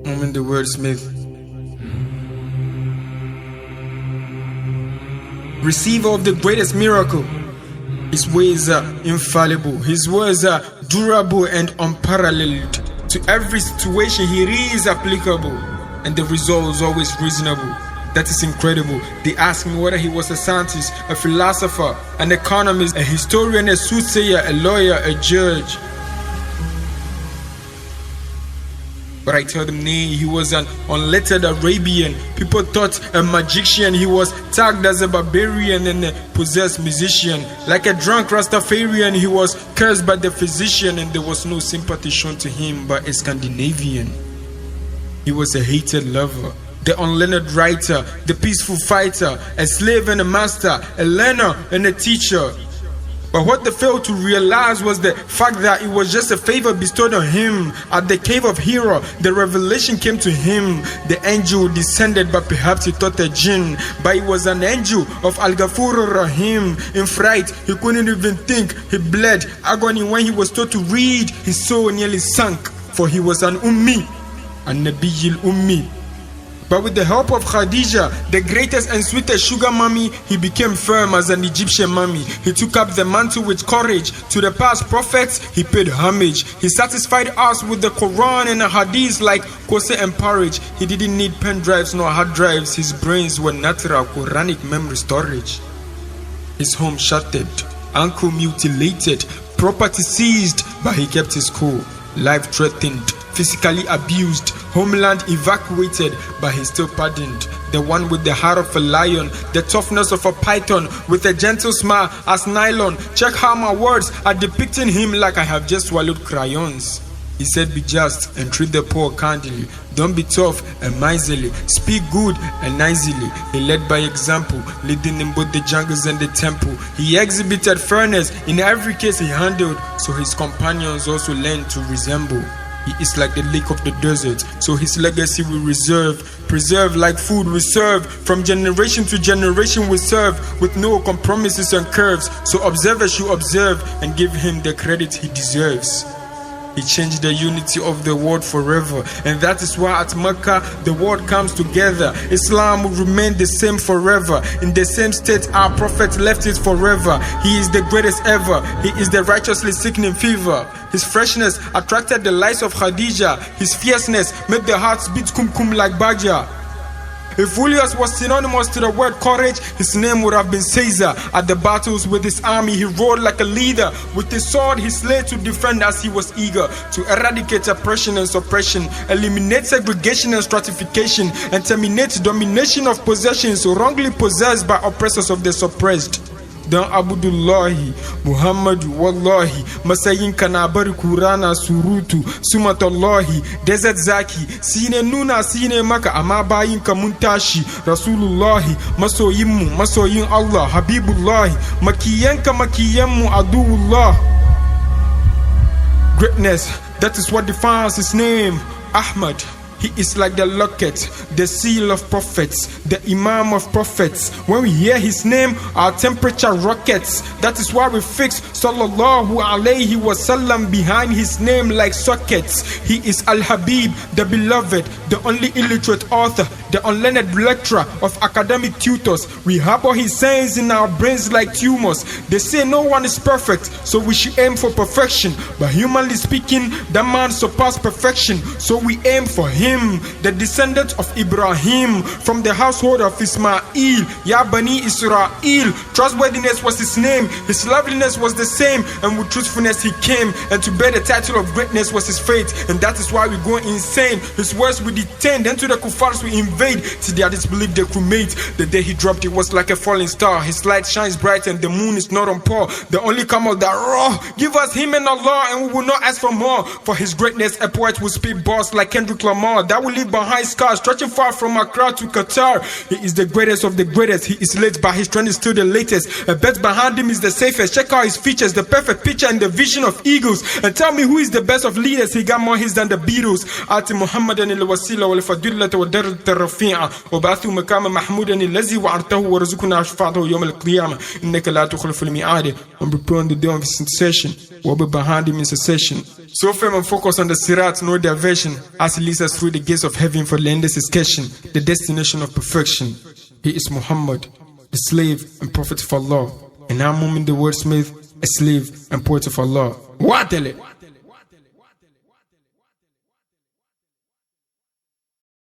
Mumin the Wordsmith. Receiver of the greatest miracle. His ways are infallible. His words are durable and unparalleled. To every situation he is applicable, and the result is always reasonable. That is incredible. They asked me whether he was a scientist, a philosopher, an economist, a historian, a soothsayer, a lawyer, a judge. But I tell them, nay, he was an unlettered Arabian. People thought a magician. He was tagged as a barbarian and a possessed musician. Like a drunk Rastafarian, he was cursed by the physician, and there was no sympathy shown to him by a Scandinavian. He was a hated lover, the unlearned writer, the peaceful fighter, a slave and a master, a learner and a teacher. But what they failed to realize was the fact that it was just a favor bestowed on him. At the cave of Hira, the revelation came to him. The angel descended, but perhaps he thought a jinn. But it was an angel of Al-Ghafur Rahim. In fright, he couldn't even think. He bled agony when he was told to read. His soul nearly sank, for he was an ummi, an Nabiyil ummi. But with the help of Khadija, the greatest and sweetest sugar mommy, he became firm as an Egyptian mummy. He took up the mantle with courage. To the past prophets, he paid homage. He satisfied us with the Quran and the Hadith like kose and porridge. He didn't need pen drives nor hard drives. His brains were natural Quranic memory storage. His home shattered, ankle mutilated, property seized, but he kept his cool. Life threatened, physically abused, homeland evacuated, but he still pardoned. The one with the heart of a lion, the toughness of a python, with a gentle smile as nylon. Check how my words are depicting him like I have just swallowed crayons. He said, be just and treat the poor kindly. Don't be tough and miserly. Speak good and nicely. He led by example, leading in both the jungles and the temple. He exhibited fairness in every case he handled, so his companions also learned to resemble. He is like the lake of the desert, so his legacy we preserve like food we serve. From generation to generation we serve, with no compromises and curves. So observers should observe and give him the credit he deserves. He changed the unity of the world forever, and that is why at Mecca the world comes together. Islam will remain the same forever. In the same state our prophet left it forever. He is the greatest ever. He is the righteously sickening fever. His freshness attracted the lights of Khadija. His fierceness made the hearts beat kum like Baja. If Julius was synonymous to the word courage, his name would have been Caesar. At the battles with his army, he rode like a leader. With his sword, he slayed to defend as he was eager to eradicate oppression and suppression, eliminate segregation and stratification, and terminate domination of possessions wrongly possessed by oppressors of the suppressed. Dan Abudullahi, Muhammadu Wallahi, Masayin Kanabari Kurana Surutu, Sumatallahi, Desert Zaki, Sine Nuna Sine Maka Amabayin Kamuntashi, Rasulullahi, Masoyin Allah, Habibullahi, Makiyanka Makiyemu Aduullah. Greatness, that is what defines his name, Ahmad. He is like the locket, the seal of prophets, the imam of prophets. When we hear his name, our temperature rockets. That is why we fix sallallahu alayhi wasallam behind his name like sockets. He is Al-Habib, the beloved, the only illiterate author, the unlearned lecturer of academic tutors. We harbor his sayings in our brains like tumors. They say no one is perfect, so we should aim for perfection. But humanly speaking, that man surpassed perfection, so we aim for him. The descendant of Ibrahim, from the household of Ismail, Ya Bani Israel. Trustworthiness was his name, his loveliness was the same, and with truthfulness he came, and to bear the title of greatness was his fate. And that is why we go insane. His words we detain, then to the kuffars we invade, till their disbelief they cremate. The day he dropped it was like a falling star. His light shines bright and the moon is not on par. The only camel that roar, give us him and Allah, and we will not ask for more. For his greatness a poet will speak bars like Kendrick Lamar, that will leave behind scars stretching far from Accra to Qatar. He is the greatest of the greatest. He is late, but his trend is still the latest. A bet behind him is the safest. Check out his features, the perfect picture and the vision of eagles. And tell me who is the best of leaders. He got more hits than the Beatles. Ati Muhammad and al-Wasila wal-Fadillat wa Darrat رفيعا وبعثه مقام محمودا الذي وعدته ورزقنا شفاعته يوم القيامة إنك لا تخلف الميعاد. And prepare on the day of his intercession, will be behind him in succession. So firm and focus on the sirat, no diversion, as he leads us through the gates of heaven for the endless escation, the destination of perfection. He is Muhammad, the slave and prophet of Allah, and I'm Mumin the Wordsmith, a slave and poet of Allah. Waatele.